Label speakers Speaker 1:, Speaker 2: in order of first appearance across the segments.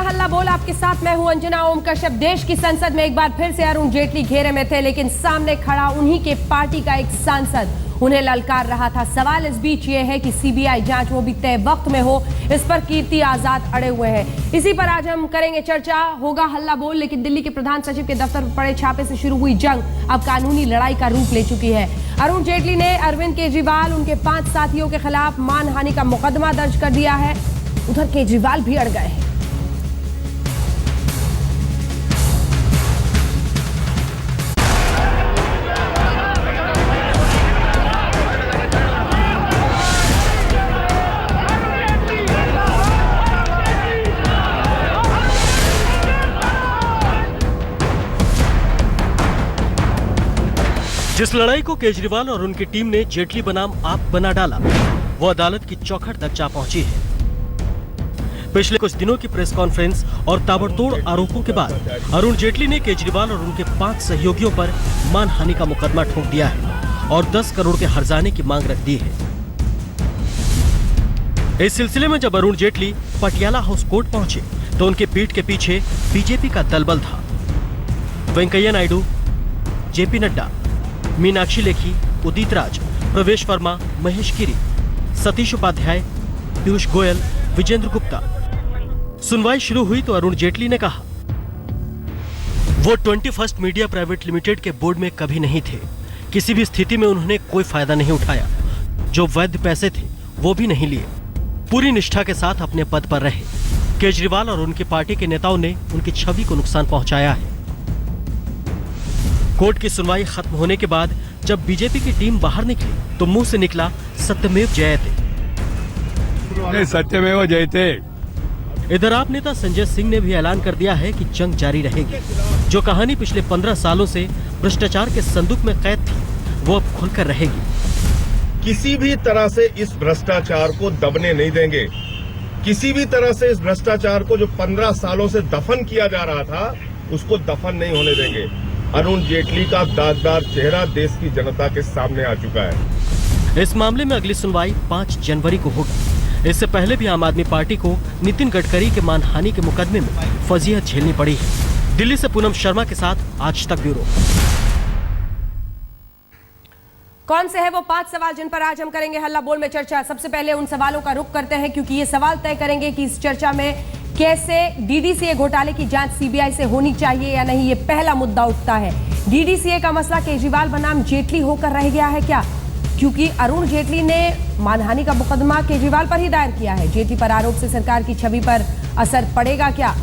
Speaker 1: हल्ला बोल आपके साथ मैं हूं अंजना ओम कश्यप। देश की संसद में एक बार फिर से अरुण जेटली घेरे में थे, लेकिन सामने खड़ा उन्हीं के पार्टी का एक सांसद उन्हें ललकार रहा था। सवाल इस बीच ये है कि सीबीआई जांच वो भी तय वक्त में हो, इस पर कीर्ति आजाद अड़े हुए हैं। इसी पर आज हम करेंगे चर्चा। होगा हल्ला बोल, लेकिन दिल्ली के प्रधान सचिव के दफ्तर पर पड़े छापे से शुरू हुई जंग अब कानूनी लड़ाई का रूप ले चुकी है। अरुण जेटली ने अरविंद केजरीवाल उनके 5 साथियों के खिलाफ मानहानि का मुकदमा दर्ज कर दिया है। उधर केजरीवाल भी अड़ गए हैं।
Speaker 2: जिस लड़ाई को केजरीवाल और उनकी टीम ने जेटली बनाम आप बना डाला, वो अदालत की चौखट तक जा पहुंची है। पिछले कुछ दिनों की प्रेस कॉन्फ्रेंस और ताबड़तोड़ आरोपों के बाद अरुण जेटली ने केजरीवाल और उनके 5 सहयोगियों पर मानहानि का मुकदमा ठोक दिया है और 10 करोड़ के हर्जाने की मांग रख दी है। इस सिलसिले में जब अरुण जेटली पटियाला हाउस कोर्ट पहुंचे तो उनके पीठ के पीछे बीजेपी का दलबल था। वेंकैया नायडू, जेपी नड्डा, मीनाक्षी लेखी, उदित राज, प्रवेश वर्मा, महेश गिरी, सतीश उपाध्याय, पीयूष गोयल, विजेंद्र गुप्ता। सुनवाई शुरू हुई तो अरुण जेटली ने कहा वो 21st मीडिया प्राइवेट लिमिटेड के बोर्ड में कभी नहीं थे। किसी भी स्थिति में उन्होंने कोई फायदा नहीं उठाया। जो वैध पैसे थे वो भी नहीं लिए। पूरी निष्ठा के साथ अपने पद पर रहे। केजरीवाल और उनकी पार्टी के नेताओं ने उनकी छवि को नुकसान पहुंचाया है। कोर्ट की सुनवाई खत्म होने के बाद जब बीजेपी की टीम बाहर निकली तो मुंह से निकला सत्यमेव जयते।
Speaker 3: सत्यमेव जयते।
Speaker 2: इधर आप नेता संजय सिंह ने भी ऐलान कर दिया है कि जंग जारी रहेगी। जो कहानी पिछले 15 सालों से भ्रष्टाचार के संदूक में कैद थी, वो अब खुलकर रहेगी।
Speaker 4: किसी भी तरह से इस भ्रष्टाचार को दबने नहीं देंगे। किसी भी तरह से इस भ्रष्टाचार को जो 15 सालों से दफन किया जा रहा था, उसको दफन नहीं होने देंगे। अरुण जेटली का दागदार चेहरा देश की जनता के सामने आ चुका है।
Speaker 2: इस मामले में अगली सुनवाई 5 जनवरी को होगी। इससे पहले भी आम आदमी पार्टी को नितिन गडकरी के मानहानि के मुकदमे में फजीहत झेलनी पड़ी है। दिल्ली से पूनम शर्मा के साथ आज तक ब्यूरो।
Speaker 1: कौन से है वो 5 सवाल जिन पर आज हम करेंगे हल्ला बोल में चर्चा। सबसे पहले उन सवालों का रुख करते हैं क्योंकि ये सवाल तय करेंगे कि इस चर्चा में कैसे डीडीसीए घोटाले की जांच सीबीआई से होनी चाहिए या नहीं। ये पहला मुद्दा उठता है। डीडीसीए का मसला केजरीवाल बनाम जेटली होकर रह गया है क्या? क्योंकि अरुण जेटली ने मानहानि का मुकदमा केजरीवाल पर ही दायर किया है। जेटली पर आरोप से सरकार की छवि पर असर पड़ेगा क्या?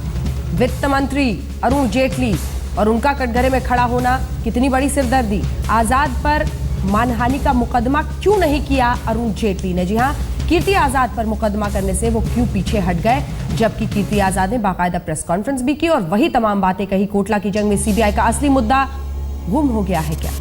Speaker 1: वित्त मंत्री अरुण जेटली और उनका कटघरे में खड़ा होना कितनी बड़ी सिरदर्दी। आजाद पर मानहानि का मुकदमा क्यों नहीं किया अरुण जेटली ने? जी हाँ, कीर्ति आजाद पर मुकदमा करने से वो क्यों पीछे हट गए, जबकि कीर्ति आजाद ने बाकायदा प्रेस कॉन्फ्रेंस भी की और वही तमाम बातें कही। कोटला की जंग में सीबीआई का असली मुद्दा गुम हो गया है क्या?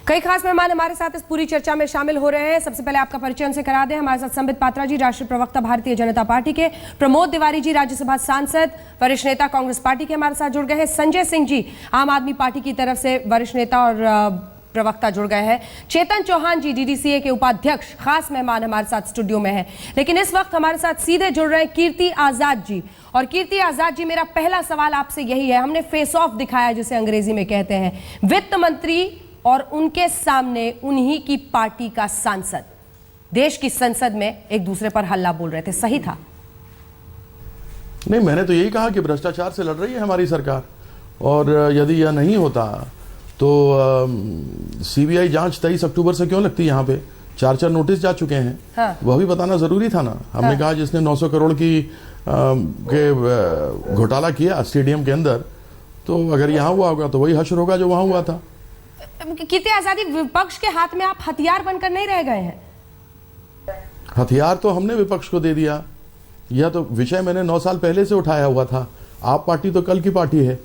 Speaker 1: कई खास मेहमान हमारे साथ इस पूरी चर्चा में शामिल हो रहे हैं। सबसे पहले आपका परिचय उनसे करा दें। हमारे साथ संबित पात्रा जी, राष्ट्रीय प्रवक्ता भारतीय जनता पार्टी के। प्रमोद तिवारी जी, राज्यसभा सांसद, वरिष्ठ नेता कांग्रेस पार्टी के हमारे साथ जुड़ गए हैं। संजय सिंह जी, आम आदमी पार्टी की तरफ से वरिष्ठ नेता और प्रवक्ता जुड़ गए हैं। चेतन चौहान जी, डीडीसीए के उपाध्यक्ष, खास मेहमान हमारे साथ स्टूडियो में हैं। लेकिन इस वक्त हमारे साथ सीधे जुड़ रहे हैं कीर्ति आजाद जी। और कीर्ति आजाद जी, मेरा पहला सवाल आपसे यही है। हमने फेस ऑफ दिखाया जिसे अंग्रेजी में कहते हैं। वित्त मंत्री और उनके सामने उन्हीं की पार्टी का सांसद देश की संसद में एक दूसरे पर हल्ला बोल रहे थे, सही था?
Speaker 5: नहीं, मैंने तो यही कहा कि भ्रष्टाचार से लड़ रही है हमारी सरकार, और यदि यह नहीं होता तो सीबीआई जांच 23 अक्टूबर से क्यों लगती है? यहाँ पे 4 नोटिस जा चुके हैं। हाँ। वह भी बताना जरूरी था ना। हमने कहा जिसने 900 करोड़ की के घोटाला किया स्टेडियम के अंदर, तो अगर यहाँ हुआ होगा तो वही हश्र होगा जो वहां हुआ था।
Speaker 1: कीर्ति आजादी, विपक्ष के हाथ में आप हथियार बनकर नहीं रह गए हैं।
Speaker 5: हथियार तो हमने विपक्ष को दे दिया। यह तो विषय मैंने 9 साल पहले से उठाया हुआ था। आप पार्टी तो कल की पार्टी है।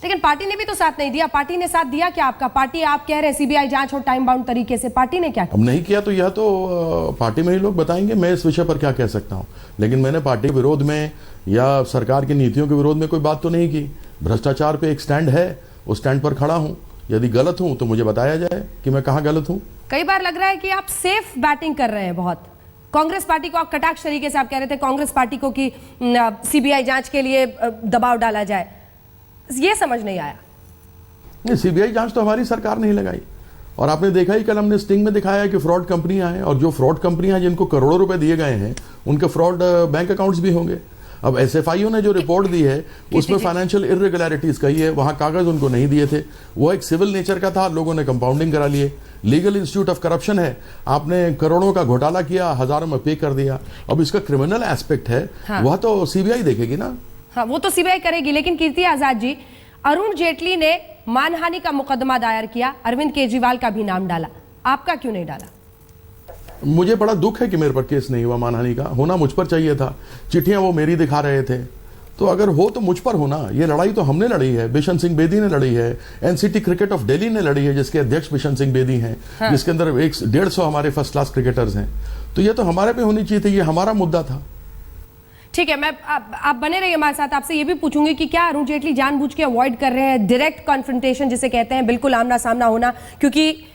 Speaker 1: लेकिन पार्टी ने भी तो साथ नहीं दिया। पार्टी ने साथ दिया क्या आपका? पार्टी, आप कह रहे हैं सीबीआई जांच हो टाइम बाउंड तरीके से, पार्टी ने क्या किया?
Speaker 5: अब नहीं किया तो यह तो पार्टी में ही लोग बताएंगे। मैं इस विषय पर क्या कह सकता हूं। लेकिन मैंने पार्टी के विरोध में या सरकार की नीतियों के विरोध में कोई बात तो नहीं की। भ्रष्टाचार पे एक स्टैंड है, उस स्टैंड पर खड़ा हूं। यदि गलत हूं तो मुझे बताया जाए कि मैं कहां गलत हूं।
Speaker 1: कई बार लग रहा है कि आप सेफ बैटिंग कर रहे हैं बहुत। कांग्रेस पार्टी को आप कटाक्ष तरीके से आप कह रहे थे कांग्रेस पार्टी को कि सीबीआई जांच के लिए दबाव डाला जाए, ये समझ नहीं आया।
Speaker 5: नहीं, सीबीआई जांच तो हमारी सरकार नहीं लगाई, और आपने देखा ही कल हमने स्टिंग में दिखाया कि फ्रॉड कंपनियां हैं, और जो फ्रॉड कंपनियां हैं जिनको करोड़ों रुपए दिए गए हैं उनके फ्रॉड बैंक अकाउंट्स भी होंगे। अब एसएफआईओ ने जो रिपोर्ट दी है उसमें फाइनेंशियल इरेगुलरिटीज कही है, वहां कागज उनको नहीं दिए थे, वो एक सिविल नेचर का था, लोगों ने कंपाउंडिंग करा लिए। लीगल इंस्टीट्यूट ऑफ करप्शन है, आपने करोड़ों का घोटाला किया, हजारों में पे कर दिया। अब इसका क्रिमिनल एस्पेक्ट है, वह तो सीबीआई देखेगी ना।
Speaker 1: हाँ, वो तो सीबीआई करेगी, लेकिन कीर्ति आजाद जी, अरुण जेटली ने मानहानि का मुकदमा दायर किया, अरविंद केजरीवाल का भी नाम डाला, आपका क्यों नहीं डाला?
Speaker 5: मुझे बड़ा दुख है कि मेरे पर केस नहीं हुआ मानहानि का, होना मुझ पर चाहिए था। चिट्ठियां वो मेरी दिखा रहे थे, तो अगर हो तो मुझ पर होना। ये लड़ाई तो हमने लड़ी है, बिशन सिंह बेदी ने लड़ी है, एनसीटी क्रिकेट ऑफ दिल्ली ने लड़ी है, जिसके अध्यक्ष बिशन सिंह बेदी हैं, हाँ। जिसके अंदर 150 हमारे फर्स्ट क्लास क्रिकेटर्स हैं। तो ये तो हमारे पे होनी चाहिए थी, ये हमारा मुद्दा था।
Speaker 1: ठीक है, मैं आप बने रहिए हमारे साथ। आपसे ये भी पूछूंगी कि क्या अरुण जेटली जानबूझ के अवॉइड कर रहे हैं डायरेक्ट कॉन्फ्रंटेशन, जिसे कहते हैं बिल्कुल आमना सामना होना, क्योंकि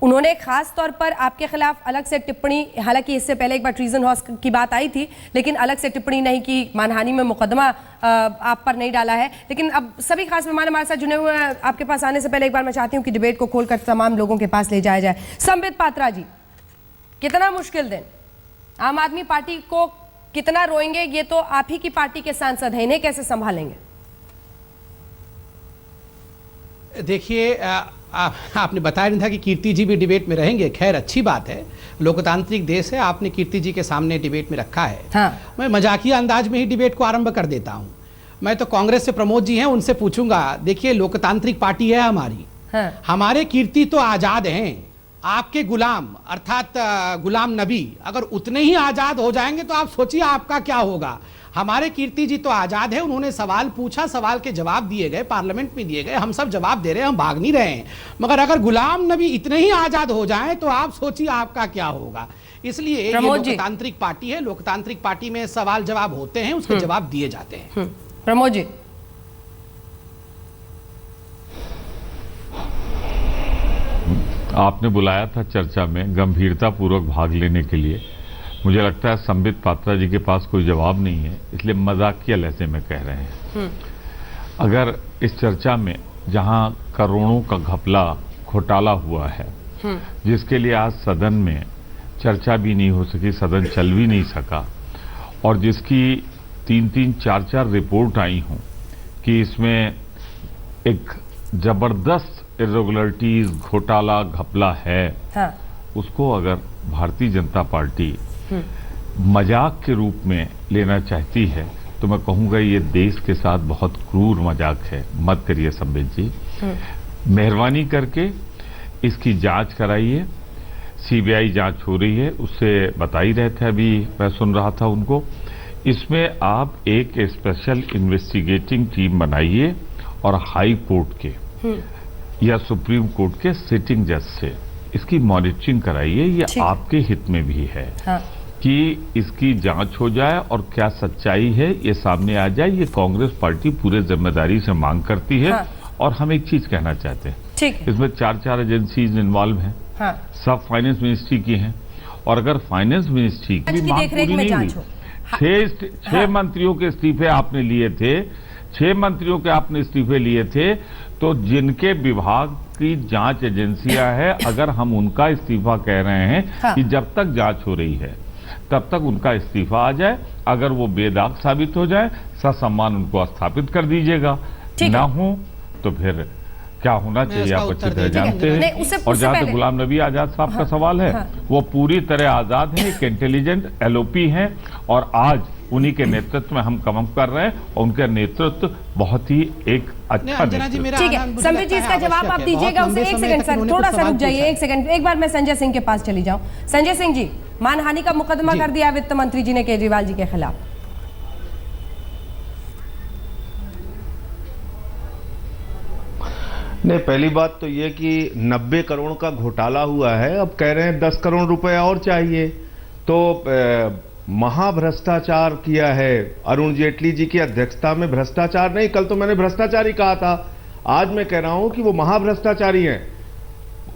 Speaker 1: उन्होंने खास तौर पर आपके खिलाफ अलग से टिप्पणी, हालांकि इससे पहले एक बार ट्रीजन हॉर्स की बात आई थी, लेकिन अलग से टिप्पणी नहीं की, मानहानि में मुकदमा आप पर नहीं डाला है। लेकिन अब सभी खास मेहमान हमारे साथ जुड़े हुए हैं। आपके पास आने से पहले एक बार मैं चाहती हूँ कि डिबेट को खोलकर तमाम लोगों के पास ले जाया जाए। संबित पात्रा जी, कितना मुश्किल दिन, आम आदमी पार्टी को कितना रोएंगे, ये तो आप ही की पार्टी के सांसद हैं, इन्हें कैसे संभालेंगे?
Speaker 3: देखिए, आपने बताया नहीं था कि कीर्ति जी भी डिबेट में रहेंगे। खैर, अच्छी बात है, लोकतांत्रिक देश है, आपने कीर्ति जी के सामने डिबेट में रखा है।
Speaker 1: हाँ।
Speaker 3: मैं मजाकिया अंदाज में ही डिबेट को आरंभ कर देता हूं। मैं तो कांग्रेस से प्रमोद जी हैं, उनसे पूछूंगा, देखिए लोकतांत्रिक पार्टी है हमारी। हाँ। हमारे कीर्ति तो आजाद हैं, आपके गुलाम अर्थात गुलाम नबी अगर उतने ही आजाद हो जाएंगे तो आप सोचिए आपका क्या होगा। हमारे कीर्ति जी तो आजाद है, उन्होंने सवाल पूछा, सवाल के जवाब दिए गए, पार्लियामेंट में दिए गए, हम सब जवाब दे रहे हैं, हम भाग नहीं रहे हैं। मगर अगर गुलाम नबी इतने ही आजाद हो जाएं तो आप सोचिए आपका क्या होगा। इसलिए ये लोकतांत्रिक पार्टी है, लोकतांत्रिक पार्टी में सवाल जवाब होते हैं, उसके जवाब दिए जाते हैं।
Speaker 1: प्रमोद जी,
Speaker 6: आपने बुलाया था चर्चा में गंभीरता पूर्वक भाग लेने के लिए। मुझे लगता है संबित पात्रा जी के पास कोई जवाब नहीं है, इसलिए मजाकिया लहजे में कह रहे हैं। अगर इस चर्चा में जहां करोड़ों का घपला घोटाला हुआ है, जिसके लिए आज सदन में चर्चा भी नहीं हो सकी, सदन चल भी नहीं सका, और जिसकी 3-3, 4-4 रिपोर्ट आई हों कि इसमें एक जबरदस्त इरेगुलरिटीज, घोटाला, घपला है, हाँ। उसको अगर भारतीय जनता पार्टी मजाक के रूप में लेना चाहती है तो मैं कहूंगा ये देश के साथ बहुत क्रूर मजाक है। मत करिए संबित जी, मेहरबानी करके इसकी जांच कराइए। सीबीआई जांच हो रही है, उससे बता ही रहे थे, अभी मैं सुन रहा था उनको। इसमें आप एक स्पेशल इन्वेस्टिगेटिंग टीम बनाइए और हाई कोर्ट के या सुप्रीम कोर्ट के सिटिंग जज से इसकी मॉनिटरिंग कराइए। ये आपके हित में भी है, हाँ। कि इसकी जांच हो जाए और क्या सच्चाई है ये सामने आ जाए। ये कांग्रेस पार्टी पूरे जिम्मेदारी से मांग करती है, हाँ। और हम एक चीज कहना चाहते हैं, इसमें 4 एजेंसीज इन्वॉल्व हैं, हाँ। सब फाइनेंस मिनिस्ट्री की हैं, और अगर फाइनेंस मिनिस्ट्री की मांग पूरी नहीं हुई, 6 मंत्रियों के इस्तीफे आपने लिए थे, 6 मंत्रियों के आपने इस्तीफे लिए थे, तो जिनके विभाग की जांच एजेंसियां है, अगर हम उनका इस्तीफा कह रहे हैं, हाँ। कि जब तक जांच हो रही है तब तक उनका इस्तीफा आ जाए, अगर वो बेदाग साबित हो जाए, ससम्मान उनको स्थापित कर दीजिएगा, ना हो तो फिर क्या होना चाहिए आप अच्छी तरह जानते हैं। और जहां तक गुलाम नबी आजाद साहब, हाँ। का सवाल है, हाँ। वो पूरी तरह आजाद हैं, एक इंटेलिजेंट एलओपी हैं, और आज उन्हीं के नेतृत्व में हम काम कर रहे हैं, और उनका नेतृत्व बहुत ही एक अच्छा नेतृत्व।
Speaker 1: ठीक है संबित जी, इसका जवाब आप दीजिएगा उसे। एक सेकंड सर, थोड़ा सा रुक जाइए, एक सेकंड। एक बार मैं संजय सिंह के पास चली जाऊं। संजय सिंह जी, मानहानि का मुकदमा कर दिया वित्त मंत्री जी ने केजरीवाल जी के खिलाफ।
Speaker 4: नहीं, पहली बात तो ये कि 90 करोड़ का घोटाला हुआ है, अब कह रहे हैं 10 करोड़ रुपए और चाहिए, तो महाभ्रष्टाचार किया है अरुण जेटली जी की अध्यक्षता में। भ्रष्टाचार नहीं, कल तो मैंने भ्रष्टाचारी कहा था, आज मैं कह रहा हूं कि वो महाभ्रष्टाचारी हैं।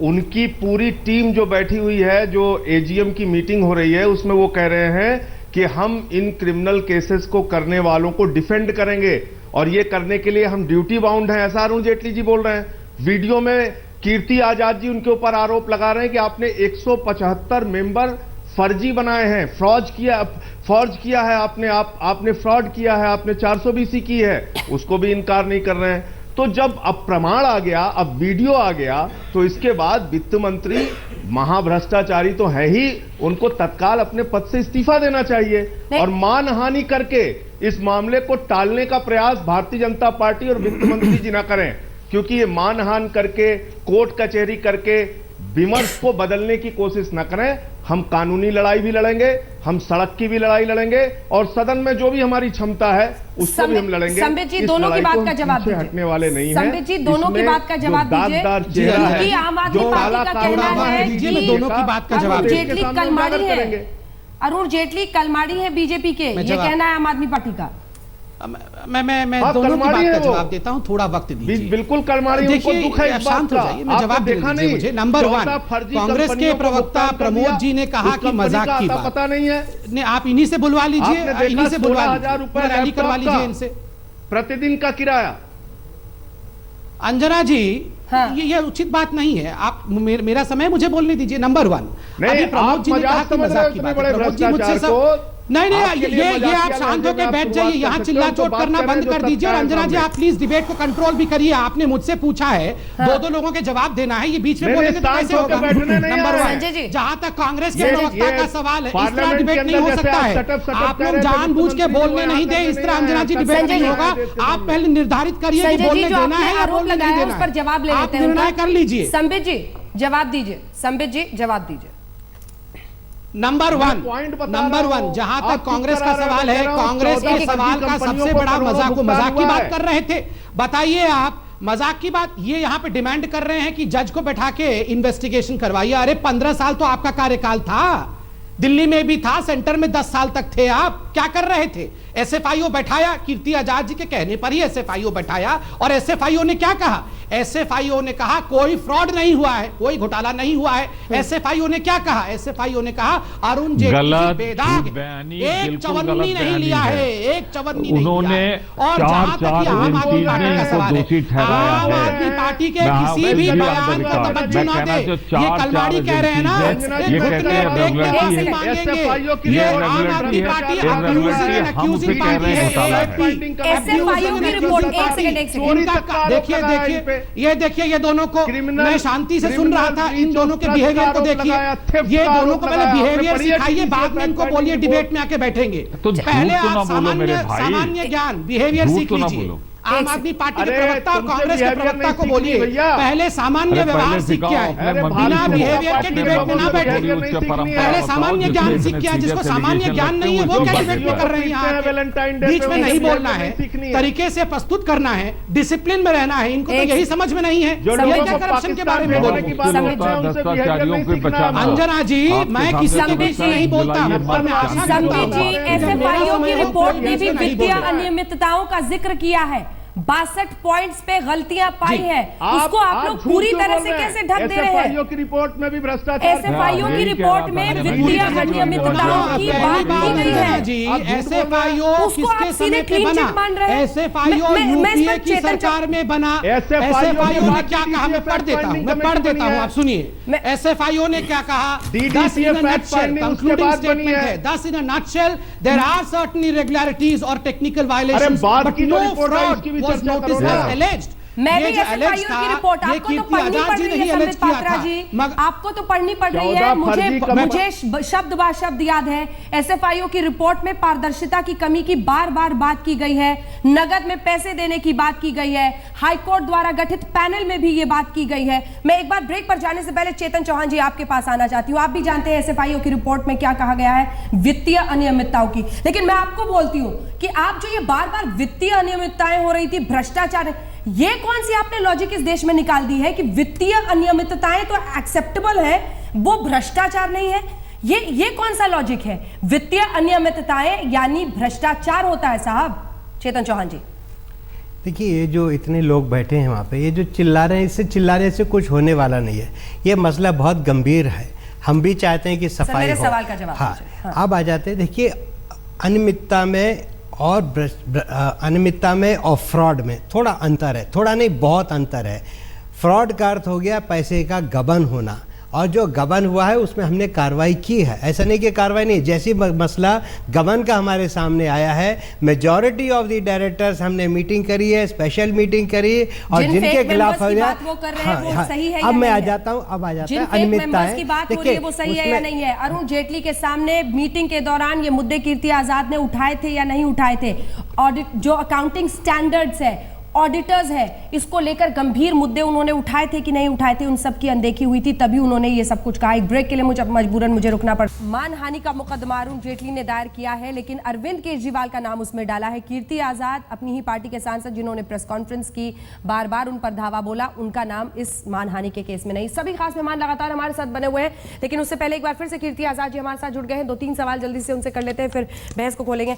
Speaker 4: उनकी पूरी टीम जो बैठी हुई है, जो एजीएम की मीटिंग हो रही है, उसमें वो कह रहे हैं कि हम इन क्रिमिनल केसेस को करने वालों को डिफेंड करेंगे और ये करने के लिए हम ड्यूटी बाउंड हैं, ऐसा अरुण जेटली जी बोल रहे हैं। वीडियो में कीर्ति आजाद जी उनके ऊपर आरोप लगा रहे हैं कि आपने 175 मेंबर फर्जी बनाए हैं, फॉर्ज किया है आपने फ्रॉड किया है, आपने 420 की है, उसको भी इनकार नहीं कर रहे हैं। तो जब अब प्रमाण आ गया, अब वीडियो आ गया, तो इसके बाद वित्त मंत्री महाभ्रष्टाचारी तो है ही, उनको तत्काल अपने पद से इस्तीफा देना चाहिए और मानहानि करके इस मामले को टालने का प्रयास भारतीय जनता पार्टी और वित्त मंत्री जी ना करें, क्योंकि ये मानहान करके, कोर्ट कचहरी करके विमर्श को बदलने की कोशिश न करें। हम कानूनी लड़ाई भी लड़ेंगे, हम सड़क की भी लड़ाई लड़ेंगे और सदन में जो भी हमारी क्षमता है उसको भी हम लड़ेंगे।
Speaker 1: संबित जी दोनों की बात का जवाब दीजिए।
Speaker 4: हटने वाले नहीं हैं।
Speaker 1: संबित जी दोनों की बात का जवाब दीजिए, क्योंकि आम आदमी पार्टी का कहना है कि
Speaker 3: दोनों की बात का जवाब
Speaker 1: जेटली कलमाड़ी है, अरुण जेटली कलमाड़ी है बीजेपी के, ये कहना है आम आदमी पार्टी का।
Speaker 3: मैं दोनों की बात का जवाब देता हूं, थोड़ा वक्त दीजिए।
Speaker 4: बिल्कुल कलमाड़ी,
Speaker 3: देखिए शांत हो जाइए, मैं जवाब देखा नहीं मुझे। नंबर 1, कांग्रेस के प्रवक्ता प्रमोद जी ने कहा कि मजाक की बात
Speaker 4: पता नहीं है।
Speaker 3: आप इन्हीं से बुलवा लीजिए, इन्हीं से बुलवा लीजिए, रैली करवा लीजिए इनसे।
Speaker 4: प्रतिदिन का किराया।
Speaker 3: अंजना जी, ये उचित बात नहीं है। आप मेरा समय मुझे बोलने दीजिए। नंबर 1, अभी प्रमोद जी ने कहा कि मजाक की बात है। प्रमोद जी मुझसे सब नहीं, ये आप शांत होकर बैठ जाइए, यहाँ चिल्ला चोट करना बंद कर दीजिए। और अंजना जी, आप प्लीज डिबेट को कंट्रोल भी करिए। आपने मुझसे पूछा है, दो लोगों के जवाब देना है, ये बीच में बोलेंगे तो कैसे होगा? नंबर 1, जहां तक कांग्रेस के प्रवक्ता का सवाल है, इस तरह डिबेट नहीं हो सकता है। आप लोग जानबूझ के बोलने नहीं दे, इस तरह अंजना जी डिबेट नहीं होगा। आप पहले निर्धारित करिए कि बोलने देना है या बोलने नहीं देना है,
Speaker 1: जवाब ले लेते हैं,
Speaker 3: निर्णय कर लीजिए।
Speaker 1: संबित जी जवाब दीजिए, संबित जी जवाब दीजिए।
Speaker 3: नंबर 1, जहां तक कांग्रेस का सवाल है, कांग्रेस के सवाल का सबसे बड़ा मजाक की बात कर रहे थे। बताइए आप, मजाक की बात ये यहां पे डिमांड कर रहे हैं कि जज को बैठा के इन्वेस्टिगेशन करवाइए। अरे 15 साल तो आपका कार्यकाल था, दिल्ली में भी था, सेंटर में 10 साल तक थे। आप क्या कर रहे थे? एसएफआईओ बैठाया, कीर्ति आजाद जी के कहने पर ही एसएफआईओ बैठाया। और एसएफआईओ ने क्या कहा? एसएफआईओ ने कहा कोई फ्रॉड नहीं हुआ है, कोई घोटाला नहीं हुआ है। एसएफआईओ ने क्या कहा? एसएफआईओ ने कहा अरुण जेटली बेदाग, एक चवन्नी नहीं लिया है, एक चवन्नी
Speaker 6: उन्होंने।
Speaker 3: और जहां तक आम आदमी पार्टी का सवाल है, आम आदमी पार्टी के किसी भी बयान को तवज्जो ना दे। ये कलमाड़ी कह रहे हैं ना, मांगेंगे। ये आम आदमी पार्टी एक्यूजिंग पार्टी है।
Speaker 1: एसएफआईओ की रिपोर्ट, एक सेकंड,
Speaker 3: देखिए ये दोनों को मैं शांति से सुन रहा था। इन दोनों के बिहेवियर को देखिए, ये दोनों को पहले बिहेवियर सिखाइए, बाद में इनको बोलिए डिबेट में आके बैठेंगे।
Speaker 6: तो
Speaker 3: पहले आप सामान्य ज्ञान, बिहेवियर सीख लीजिए। आम आदमी पार्टी के प्रवक्ता और कांग्रेस के प्रवक्ता को बोलिए पहले सामान्य व्यवहार सीख क्या है, बिना बिहेवियर के डिबेट में ना बैठे। पहले सामान्य ज्ञान सीख क्या है, जिसको सामान्य ज्ञान नहीं है वो क्या डिबेट में कर रहे हैं यहाँ? बीच में नहीं बोलना है, तरीके से प्रस्तुत करना है, डिसिप्लिन में रहना है। इनको तो यही समझ में नहीं है, ये क्या करप्शन के बारे में बोले। अंजना जी, मैं किसी के बीच में नहीं बोलता, पर मैं आशा करता हूं।
Speaker 1: एसएफआईओ की रिपोर्ट में भी वित्तीय अनियमितताओं का जिक्र किया है, 62 पॉइंट्स पे गलतियां पाई है, उसको आप लोग पूरी तरह से कैसे ढक दे रहे हैं?
Speaker 4: एसएफआईओ की रिपोर्ट में भी भ्रष्टाचार,
Speaker 1: एसएफआईओ की रिपोर्ट में वित्तीय अनियमितताओं की बात की गई है
Speaker 3: जी। एसएफआईओ किसके समय पे बना? एसएफआईओ यूपीए की सरकार में बना। एसएफआईओ ने क्या कहा? मैं पढ़ देता हूं, आप सुनिए। एसएफआईओ ने क्या कहा? 10 in a nutshell, concluding statement है, 10 in a nutshell, there are certain irregularities or technical violations, but no fraud was noticed as alleged.
Speaker 1: मैं भी एसएफआईओ की रिपोर्ट, आपको तो पढ़नी पड़ रही है संबित पात्रा जी, आपको तो पढ़नी पड़ रही है। मुझे शब्द बार शब्द याद है। एसएफआईओ की रिपोर्ट में पारदर्शिता की कमी की बार बार बात की गई है, नगद में पैसे देने की बात की गई है, हाईकोर्ट द्वारा गठित पैनल में भी ये बात की गई है। मैं एक बार ब्रेक पर जाने से पहले चेतन चौहान जी आपके पास आना चाहती हूँ। आप भी जानते हैं एसएफआईओ की रिपोर्ट में क्या कहा गया है वित्तीय अनियमितताओं की, लेकिन मैं आपको बोलती हूँ कि आप जो ये बार बार वित्तीय अनियमितताएं हो रही थी, भ्रष्टाचार, ये कौन सी आपने लॉजिक इस देश में निकाल दी है कि वित्तीय अनियमितताएं तो एक्सेप्टेबल है, वो भ्रष्टाचार नहीं है? ये कौन सा लॉजिक है? वित्तीय अनियमितताएं यानी भ्रष्टाचार होता है साहब। चेतन चौहान जी,
Speaker 7: देखिए, ये जो इतने लोग बैठे हैं वहाँ पे, ये जो चिल्ला रहे हैं, इससे चिल्लाने से कुछ होने वाला नहीं है। ये मसला बहुत गंभीर है। हम भी चाहते हैं कि सफाई
Speaker 1: मेरे
Speaker 7: हो।
Speaker 1: सवाल का जवाब
Speaker 7: हाँ,
Speaker 1: दीजिए।
Speaker 7: अब आ जाते हैं। देखिए, अनियमितता में और अनियमितता में और फ्रॉड में थोड़ा अंतर है, थोड़ा नहीं बहुत अंतर है। फ्रॉड का अर्थ हो गया पैसे का गबन होना, और जो गबन हुआ है उसमें हमने कार्रवाई की है। ऐसा नहीं कि कार्रवाई नहीं, जैसी मसला गबन का हमारे सामने आया है, मेजॉरिटी ऑफ द डायरेक्टर्स हमने मीटिंग करी है, स्पेशल मीटिंग करी, और जिनके खिलाफ हो जाए। अब मैं आ जाता हूँ, अब आ जाता है अनियमितता है।
Speaker 1: की बात हो रही है वो सही है या नहीं है? अरुण जेटली के सामने मीटिंग के दौरान ये मुद्दे कीर्ति आजाद ने उठाए थे या नहीं उठाए थे? ऑडिट जो अकाउंटिंग स्टैंडर्ड्स है, ऑडिटर्स है, इसको लेकर गंभीर मुद्दे उन्होंने उठाए थे कि नहीं उठाए थे? उन सब की अनदेखी हुई थी, तभी उन्होंने ये सब कुछ कहा। एक ब्रेक के लिए मुझे रुकना पड़ा। मानहानि का मुकदमा अरुण जेटली ने दायर किया है, लेकिन अरविंद केजरीवाल का नाम उसमें डाला है। कीर्ति आजाद अपनी ही पार्टी के सांसद जिन्होंने प्रेस कॉन्फ्रेंस की, बार बार उन पर धावा बोला, उनका नाम इस मानहानि के केस में नहीं। सभी खास मेहमान लगातार हमारे साथ बने हुए हैं, लेकिन उससे पहले एक बार फिर से कीर्ति आजाद जी हमारे साथ जुड़ गए हैं। 2-3 सवाल जल्दी से उनसे कर लेते हैं, फिर बहस को खोलेंगे।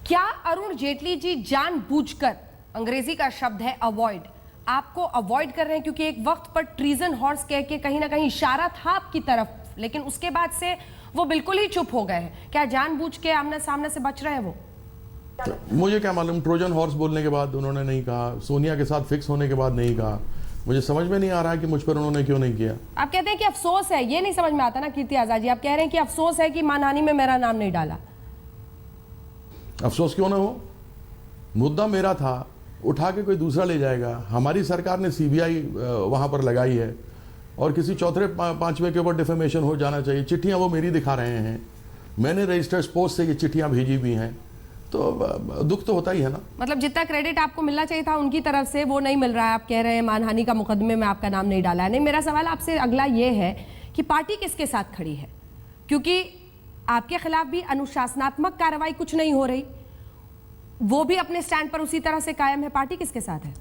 Speaker 1: क्या अरुण जेटली जी जानबूझकर, अंग्रेजी का शब्द है अवॉइड, आपको अवॉइड कर रहे हैं क्योंकि एक वक्त पर ट्रीजन हॉर्स कह के कहीं ना कहीं इशारा था आपकी तरफ, लेकिन उसके बाद से वो बिल्कुल ही चुप हो गए हैं? क्या जानबूझ के आमने सामने से बच रहे हैं वो?
Speaker 5: तो मुझे क्या मालूम, ट्रोजन हॉर्स बोलने के बाद उन्होंने नहीं कहा, सोनिया के साथ फिक्स होने के बाद नहीं कहा। मुझे समझ में नहीं आ रहा है कि मुझ पर उन्होंने क्यों नहीं किया।
Speaker 1: आप कहते हैं कि अफसोस है, ये नहीं समझ में आता ना कीर्ति आजाद जी। आप कह रहे हैं कि अफसोस है कि मानहानि में मेरा नाम नहीं डाला।
Speaker 5: अफसोस क्यों ना हो, मुद्दा मेरा था, उठा के कोई दूसरा ले जाएगा। हमारी सरकार ने सीबीआई वहां पर लगाई है, और किसी चौथे पांचवें के ऊपर डिफेमेशन हो जाना चाहिए। चिट्ठियां वो मेरी दिखा रहे हैं, मैंने रजिस्टर्ड पोस्ट से ये चिट्ठियां भेजी भी हैं, तो दुख तो होता ही है ना।
Speaker 1: मतलब जितना क्रेडिट आपको मिलना चाहिए था उनकी तरफ से वो नहीं मिल रहा है। आप कह रहे हैं मानहानि का मुकदमे में आपका नाम नहीं डाला है। नहीं, मेरा सवाल आपसे अगला ये है कि पार्टी किसके साथ खड़ी है? क्योंकि आपके खिलाफ भी अनुशासनात्मक कार्रवाई कुछ नहीं हो रही, वो भी अपने स्टैंड पर उसी तरह से कायम है। पार्टी किसके साथ है?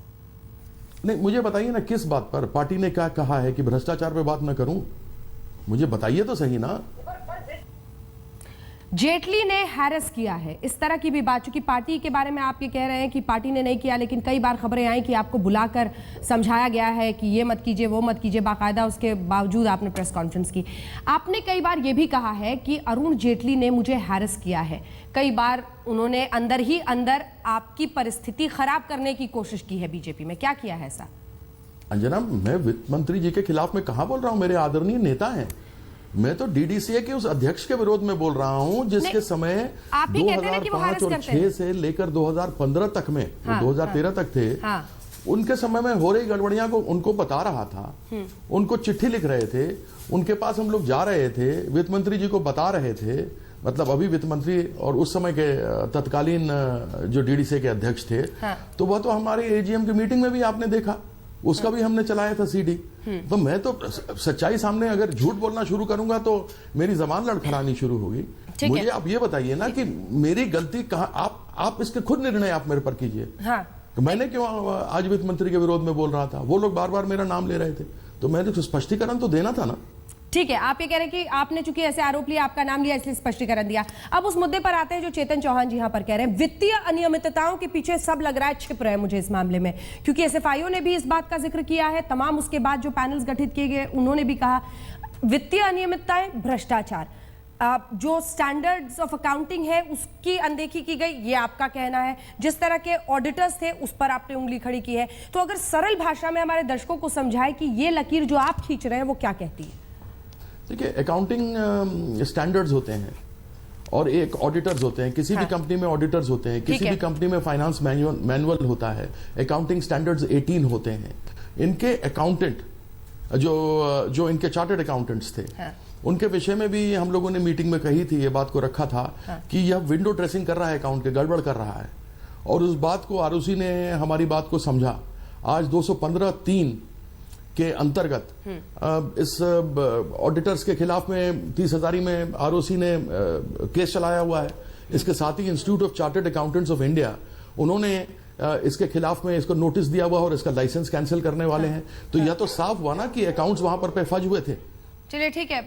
Speaker 5: नहीं, मुझे बताइए ना किस बात पर? पार्टी ने क्या कहा है कि भ्रष्टाचार पे बात न करूं? मुझे बताइए तो सही ना।
Speaker 1: जेटली ने हैरेस किया है, इस तरह की भी बात, चूंकि पार्टी के बारे में आप ये कह रहे हैं कि पार्टी ने नहीं किया, लेकिन कई बार खबरें आई कि आपको बुलाकर समझाया गया है कि ये मत कीजिए, वो मत कीजिए, बाकायदा उसके बावजूद आपने प्रेस कॉन्फ्रेंस की। आपने कई बार ये भी कहा है कि अरुण जेटली ने मुझे हैरेस किया है। कई बार उन्होंने अंदर ही अंदर आपकी परिस्थिति खराब करने की कोशिश की है बीजेपी में। क्या किया है ऐसा?
Speaker 5: अंजना, मैं वित्त मंत्री जी के खिलाफ में कहां बोल रहा हूं? मेरे आदरणीय नेता हैं। मैं तो डीडीसीए के उस अध्यक्ष के विरोध में बोल रहा हूं, जिसके समय 2005 और 6 से लेकर 2015 तक में, हाँ, 2013 तक थे, हाँ, उनके समय में हो रही गड़बड़ियां को उनको बता रहा था, उनको चिट्ठी लिख रहे थे, उनके पास हम लोग जा रहे थे, वित्त मंत्री जी को बता रहे थे, मतलब अभी वित्त मंत्री और उस समय के तत्कालीन जो डीडीसीए के अध्यक्ष थे, हाँ, तो वह तो हमारे एजीएम की मीटिंग में भी आपने देखा, उसका भी हमने चलाया था सीडी। तो मैं तो सच्चाई सामने, अगर झूठ बोलना शुरू करूंगा तो मेरी जबान लड़खड़ानी शुरू होगी। मुझे आप ये बताइए ना कि मेरी गलती कहाँ? आप इसके खुद निर्णय आप मेरे पर कीजिए। हाँ। तो मैंने क्यों आज वित्त मंत्री के विरोध में बोल रहा था? वो लोग बार बार मेरा नाम ले रहे थे, तो मैंने स्पष्टीकरण तो देना था ना।
Speaker 1: ठीक है, आप ये कह रहे हैं कि आपने चूंकि ऐसे आरोप लिया, आपका नाम लिया, इसलिए स्पष्टीकरण दिया। अब उस मुद्दे पर आते हैं जो चेतन चौहान जी यहां पर कह रहे हैं, वित्तीय अनियमितताओं के पीछे सब लग रहा है छिप रहे हैं मुझे इस मामले में, क्योंकि एसएफआईओ ने भी इस बात का जिक्र किया है, तमाम उसके बाद जो पैनल्स गठित किए गए उन्होंने भी कहा वित्तीय अनियमितताएं, भ्रष्टाचार, जो स्टैंडर्ड्स ऑफ अकाउंटिंग है उसकी अनदेखी की गई, ये आपका कहना है। जिस तरह के ऑडिटर्स थे उस पर आपने उंगली खड़ी की है। तो अगर सरल भाषा में हमारे दर्शकों को समझाए कि ये लकीर जो आप खींच रहे हैं वो क्या कहती है?
Speaker 5: देखिए, अकाउंटिंग स्टैंडर्ड्स होते हैं और एक ऑडिटर्स होते हैं। किसी भी कंपनी में ऑडिटर्स होते हैं, किसी भी कंपनी में फाइनेंस मैनुअल होता है, अकाउंटिंग स्टैंडर्ड्स 18 होते हैं। इनके अकाउंटेंट जो इनके चार्टर्ड अकाउंटेंट्स थे, उनके विषय में भी हम लोगों ने मीटिंग में कही थी, ये बात को रखा था कि यह विंडो ड्रेसिंग कर रहा है, अकाउंट के गड़बड़ कर रहा है, और उस बात को आरओसी ने हमारी बात को समझा। आज 215(3) के अंतर्गत इस ऑडिटर्स के खिलाफ में 30,000 में आरओसी ने केस चलाया हुआ है। इसके साथ ही Institute of Chartered Accountants of India, उन्होंने इसके खिलाफ में इसको नोटिस दिया हुआ और इसका लाइसेंस कैंसिल करने वाले हैं। तो यह तो साफ हुआ ना कि अकाउंट्स वहां पर फज हुए थे।
Speaker 1: चलिए ठीक है,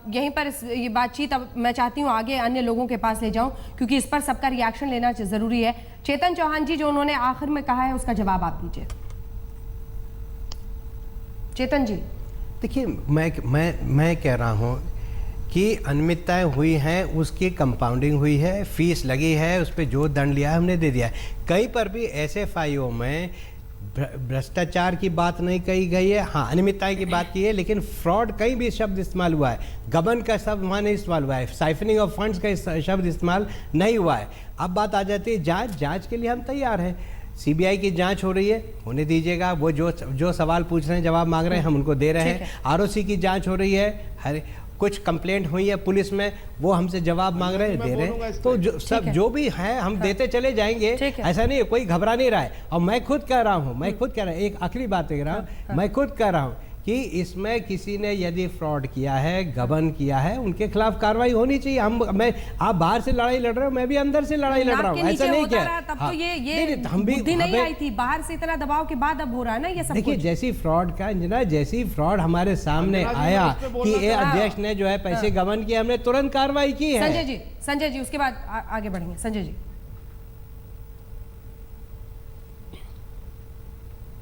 Speaker 1: यहीं पर ये बातचीत अब मैं चाहती हूँ आगे अन्य लोगों के पास ले जाऊं, क्योंकि इस पर सबका रिएक्शन लेना जरूरी है। चेतन चौहान जी, जो उन्होंने आखिर में कहा है उसका जवाब आप दीजिए। चेतन जी,
Speaker 7: देखिए मैं कह रहा हूँ कि अनियमितताएं हुई हैं, उसकी कंपाउंडिंग हुई है, फीस लगी है, उस पर जो दंड लिया है हमने दे दिया है। कहीं पर भी SFIO में भ्रष्टाचार की बात नहीं कही गई है, हाँ अनियमितताएं की बात की है, लेकिन फ्रॉड कहीं भी शब्द इस्तेमाल हुआ है, गबन का शब्द वहाँ नहीं इस्तेमाल हुआ है, साइफनिंग ऑफ फंड्स का शब्द इस्तेमाल नहीं हुआ है। अब बात आ जाती है जांच के लिए हम तैयार हैं। CBI की जांच हो रही है, होने दीजिएगा। वो जो सवाल पूछ रहे हैं, जवाब मांग रहे हैं, हम उनको दे रहे हैं। ROC की जांच हो रही है, कुछ कंप्लेंट हुई है पुलिस में, वो हमसे जवाब मांग रहे हैं, दे रहे हैं। तो जो भी है हम देते चले जाएंगे, ऐसा नहीं है, कोई घबरा नहीं रहा है। और मैं खुद कह रहा हूँ, एक आखिरी बात कह रहा हूँ, मैं खुद कह रहा हूँ कि इसमें किसी ने यदि फ्रॉड किया है, गबन किया है, उनके खिलाफ कार्रवाई होनी चाहिए। आप बाहर से लड़ाई लड़ रहे हो, मैं भी अंदर से लड़ाई लड़ रहा हूँ, ऐसा नहीं किया।
Speaker 1: तब तो ये बुद्धि नहीं आई थी, बाहर से इतना दबाव के बाद अब हो रहा है ना ये सब।
Speaker 7: देखिए जैसी फ्रॉड का इंजन, जैसी फ्रॉड हमारे सामने आया कि ये अध्यक्ष ने जो है पैसे गबन किए, हमने तुरंत कार्रवाई की है।
Speaker 1: संजय जी उसके बाद आगे बढ़ेंगे। संजय जी,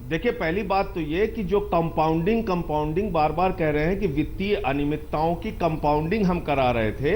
Speaker 4: देखिए पहली बात तो ये कि जो कंपाउंडिंग बार बार कह रहे हैं कि वित्तीय अनियमितताओं की कंपाउंडिंग हम करा रहे थे,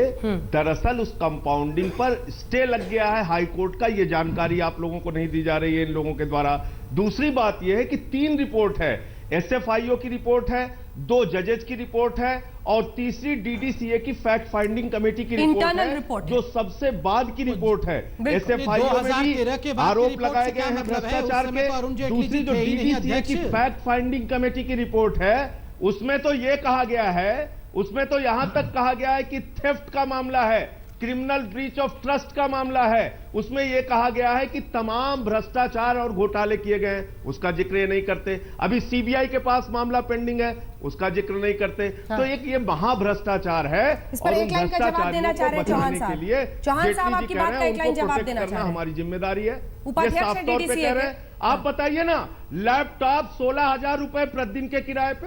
Speaker 4: दरअसल उस कंपाउंडिंग पर स्टे लग गया है हाई कोर्ट का। ये जानकारी आप लोगों को नहीं दी जा रही है इन लोगों के द्वारा। दूसरी बात यह है कि 3 रिपोर्ट है, SFIO की रिपोर्ट है, 2 जजेज की रिपोर्ट है और तीसरी DDCA की फैक्ट फाइंडिंग कमेटी की रिपोर्ट है, जो सबसे बाद की रिपोर्ट है। SFIO में भी आरोप लगाए गए हैं भ्रष्टाचार के। दूसरी जो DDCA की फैक्ट फाइंडिंग कमेटी की रिपोर्ट है, उसमें तो यह कहा गया है, उसमें तो यहां तक कहा गया है कि थेफ्ट का मामला है, क्रिमिनल ब्रीच ऑफ ट्रस्ट का मामला है। उसमें यह कहा गया है कि तमाम भ्रष्टाचार और घोटाले किए गए, उसका जिक्र ये नहीं करते। अभी CBI के पास मामला पेंडिंग है, उसका जिक्र नहीं करते। तो एक ये महाभ्रष्टाचार है और उन भ्रष्टाचारियों को बचाने के लिए जेटली जी कह रहे हैं उनको प्रोटेक्ट करना हमारी जिम्मेदारी है, ये साफ तौर पे कह रहे हैं। आप बताइए ना, लैपटॉप 16,000 रुपए प्रतिदिन के किराए पे,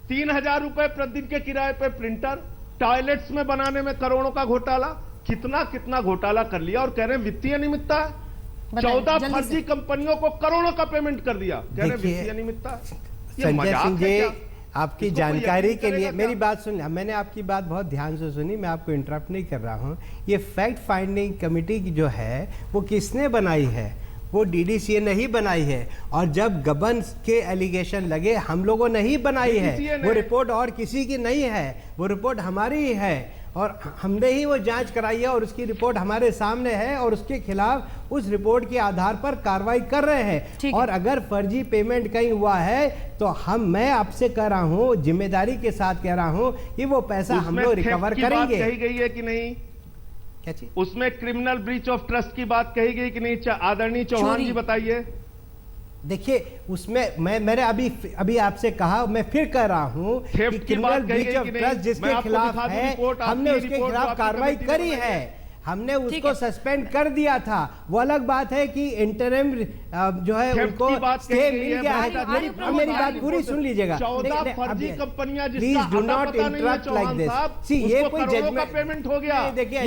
Speaker 4: 3,000 रुपए प्रतिदिन के किराए पे प्रिंटर, टॉयलेट्स में बनाने में करोड़ों का घोटाला, कितना घोटाला कर लिया और कह रहे हैं वित्तीय अनियमितता है। 14 फर्जी कंपनियों को करोड़ों का पेमेंट कर दिया, कह रहे वित्तीय अनियमितता।
Speaker 7: संजय सिंह जी, आपकी जानकारी के लिए मेरी बात सुन, मैंने आपकी बात बहुत ध्यान से सुनी, मैं आपको इंटरप्ट नहीं कर रहा हूं। ये फैक्ट फाइंडिंग कमेटी की जो है वो किसने बनाई है? वो DDCA नहीं बनाई है। और जब गबन के एलिगेशन लगे, हम लोगों ने ही बनाई है वो रिपोर्ट, और किसी की नहीं है, वो रिपोर्ट हमारी ही है और हमने ही वो जांच कराई है और उसकी रिपोर्ट हमारे सामने है और उसके खिलाफ उस रिपोर्ट के आधार पर कार्रवाई कर रहे हैं। और अगर फर्जी पेमेंट कहीं हुआ है तो मैं आपसे कह रहा हूं, जिम्मेदारी के साथ कह रहा हूं कि वो पैसा हम लोग रिकवर करेंगे।
Speaker 4: कही गई है कि नहीं?
Speaker 7: क्या चीज?
Speaker 4: उसमें क्रिमिनल ब्रीच ऑफ ट्रस्ट की बात कही गई कि नहीं? आदरणीय चौहान जी बताइए।
Speaker 7: देखिए उसमें मैंने अभी आपसे कहा, मैं फिर कह रहा हूं कि क्रिमिनल ब्रीच ऑफ ट्रस्ट जिसके खिलाफ है, हमने उसके खिलाफ कार्रवाई करी है, हमने उसको सस्पेंड कर दिया था। वो अलग बात है कि इंटरिम जो है उनको स्टे मिल गया है। मेरी बात पूरी सुन लीजिएगा। Please do not interrupt like this. See ये कोई जजमेंट
Speaker 4: पेमेंट हो गया,
Speaker 7: देखिए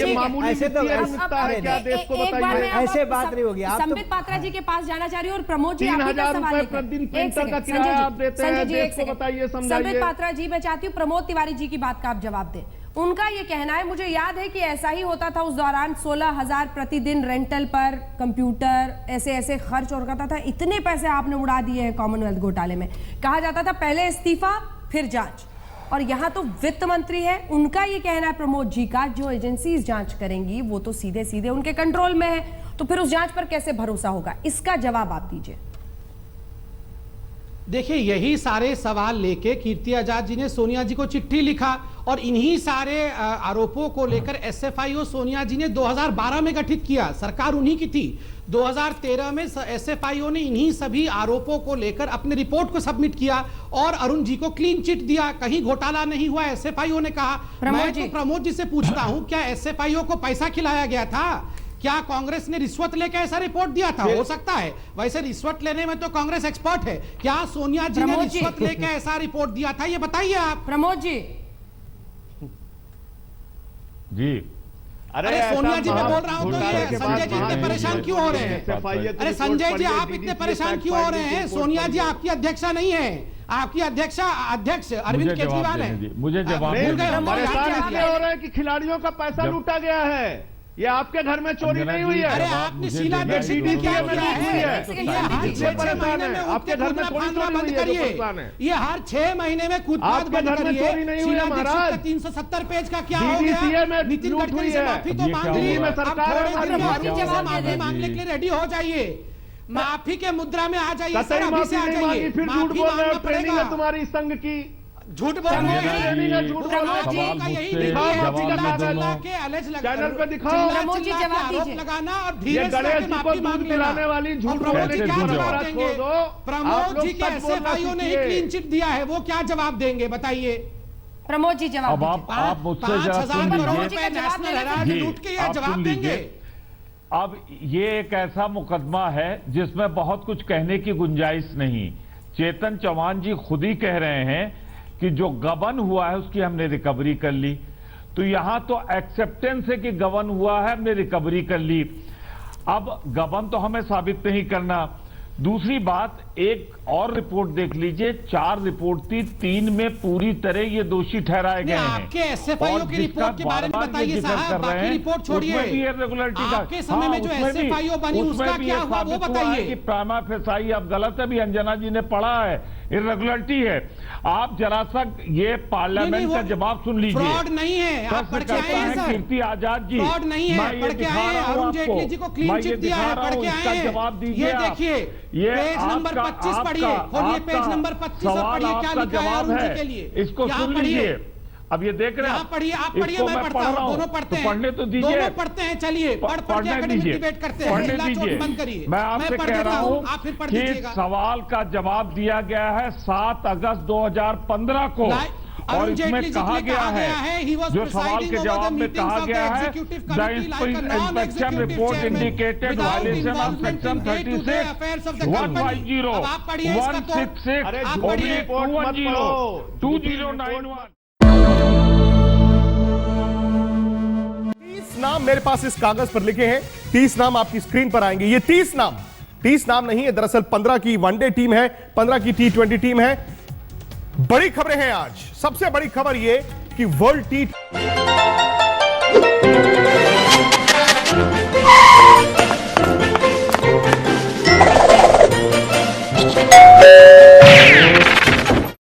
Speaker 4: ऐसे तो
Speaker 7: ऐसे बात नहीं होगी। आप
Speaker 1: संबित पात्रा जी के पास जाना चाह रही हूँ और प्रमोद जी
Speaker 4: 3,000 रुपए प्रतिदिन प्रिंटर का किराया आप देते हैं, देश को बताइए, समझाइए।
Speaker 1: संबित पात्रा जी, मैं चाहती हूँ प्रमोद तिवारी जी की बात का आप जवाब दें। उनका ये कहना है, मुझे याद है कि ऐसा ही होता था उस दौरान, 16,000 प्रतिदिन रेंटल पर, कंप्यूटर, ऐसे खर्च हो रहा था। इतने पैसे आपने उड़ा दिए हैं कॉमनवेल्थ घोटाले में। कहा जाता था पहले इस्तीफा फिर जांच, और यहां तो वित्त मंत्री है, उनका ये कहना है प्रमोद जी का, जो एजेंसीज जांच करेंगी वो तो सीधे सीधे उनके कंट्रोल में है, तो फिर उस जांच पर कैसे भरोसा होगा? इसका जवाब आप दीजिए।
Speaker 3: देखिए, यही सारे सवाल लेके कीर्ति आजाद जी ने सोनिया जी को चिट्ठी लिखा और इन्हीं सारे आरोपों को लेकर SFIO सोनिया जी ने 2012 में गठित किया, सरकार उन्हीं की थी। 2013 में SFIO ने इन्हीं सभी आरोपों को लेकर अपने रिपोर्ट को सबमिट किया और अरुण जी को क्लीन चिट दिया, कहीं घोटाला नहीं हुआ, SFIO ने कहा। मैं तो प्रमोद जी से पूछता हूं, क्या SFIO को पैसा खिलाया गया था? क्या कांग्रेस ने रिश्वत लेकर ऐसा रिपोर्ट दिया था? हो सकता है, वैसे रिश्वत लेने में तो कांग्रेस एक्सपर्ट है। क्या सोनिया जी ने रिश्वत लेकर ऐसा रिपोर्ट दिया था? ये बताइए आप।
Speaker 1: प्रमोद जी,
Speaker 6: जी
Speaker 3: अरे सोनिया जी मैं बोल रहा हूँ तो ये संजय जी इतने परेशान क्यों हो रहे हैं? अरे संजय जी आप इतने परेशान क्यों हो रहे हैं? सोनिया जी आपकी अध्यक्षा नहीं है, आपकी अध्यक्ष अरविंद केजरीवाल है।
Speaker 6: मुझे जवाब
Speaker 8: परेशान इसलिए हो रहे हैं कि खिलाड़ियों का पैसा लूटा गया है। ये आपके घर में चोरी नहीं हुई है।
Speaker 3: अरे आपने शीला दीक्षित को क्या किया है?
Speaker 8: आपके घर में चोरी
Speaker 3: बंद करिए। ये हर 6 महीने में कूदफाद बंद करिए। शीला दीक्षित का 370 पेज का क्या हो गया? नितिन गडकरी से माफी तो मांग ली, माफी मांगने के लिए रेडी हो जाइए। माफी के मुद्रा में आ जाइए सर, अभी से आ जाइए।
Speaker 8: फिर झूठ बोल रहे हो, ट्रेनिंग है तुम्हारी संघ की,
Speaker 3: झूठ बोल रहे हैं, झूठ बोल रहे हैं।
Speaker 8: चैनल पे दिखाओ
Speaker 3: आरोप लगाना और धीरे से माफी मांग
Speaker 8: दिलाने वाली झूठ
Speaker 3: प्रमोद जी क्या जवाब देंगे? प्रमोद जी के एसएफआईओ ने ही क्लीन चिट दिया है, वो क्या जवाब देंगे बताइए?
Speaker 1: प्रमोद जी जवाब
Speaker 6: अब आप मुझसे जरा
Speaker 3: 5,000 करोड़ रुपए नेशनल हेराल्ड लूट के ये जवाब देंगे।
Speaker 6: अब ये एक ऐसा मुकदमा है जिसमें बहुत कुछ कहने की गुंजाइश नहीं। चेतन चौहान जी खुद ही कह रहे हैं कि जो गबन हुआ है उसकी हमने रिकवरी कर ली, तो यहां तो एक्सेप्टेंस है कि गबन हुआ है, हमने रिकवरी कर ली। अब गबन तो हमें साबित नहीं करना। दूसरी बात, एक और रिपोर्ट देख लीजिए, 4 रिपोर्ट थी, 3 में पूरी तरह ये दोषी ठहराए गए हैं।
Speaker 3: आपके एसएफआईओ की रिपोर्ट के बारे में बताइए साहब, बाकी रिपोर्ट छोड़िए। आपके समय में जो एसएफआईओ बनी उसका क्या हुआ वो बताइए।
Speaker 6: कि प्रामा फेसाई अब गलत है, भी अंजना जी ने पढ़ा है, इरेगुलरिटी है। आप जरा सा ये पार्लियामेंट का जवाब सुन लीजिए।
Speaker 3: फ्रॉड नहीं है, आप पढ़ के आए हैं सर।
Speaker 6: कीर्ति आजाद जी,
Speaker 3: फ्रॉड नहीं है, पढ़ के आए हैं। अरुण जेटली जी को क्लीन चिट दिया है, पढ़ के आए हैं।
Speaker 6: जवाब दीजिए।
Speaker 3: ये देखिए पेज नंबर 25 पढ़िए, खोलिए पेज नंबर 25 और पढ़िए क्या लिखा है अरुण जी के लिए।
Speaker 6: इसको सुन लीजिए। अब ये देख रहे हैं,
Speaker 3: आप पढ़िए, आप पढ़िए, मैं पढ़ता हूं, दोनों पढ़ते हैं,
Speaker 6: पढ़ने तो दीजिए,
Speaker 3: दोनों पढ़ते हैं। चलिए पढ़ के एकेडमिक डिबेट करते हैं।
Speaker 6: पढ़ने दीजिए।
Speaker 3: बंद करिए,
Speaker 6: मैं आपसे कह रहा हूं
Speaker 3: आप फिर पढ़
Speaker 6: कि
Speaker 3: दीजिएगा।
Speaker 6: सवाल का जवाब दिया गया है 7 अगस्त 2015 को, और इसमें कहा गया है, जो सवाल के जवाब में कहा गया है, the inspection report indicated violation of section 36, 150, 166, 2091।
Speaker 8: 30 नाम मेरे पास इस कागज पर लिखे हैं, 30 नाम आपकी स्क्रीन पर आएंगे। ये 30 नाम नहीं है, दरअसल 15 की वनडे टीम है, 15 की T20 टीम है। बड़ी खबरें हैं आज। सबसे बड़ी खबर यह कि वर्ल्ड T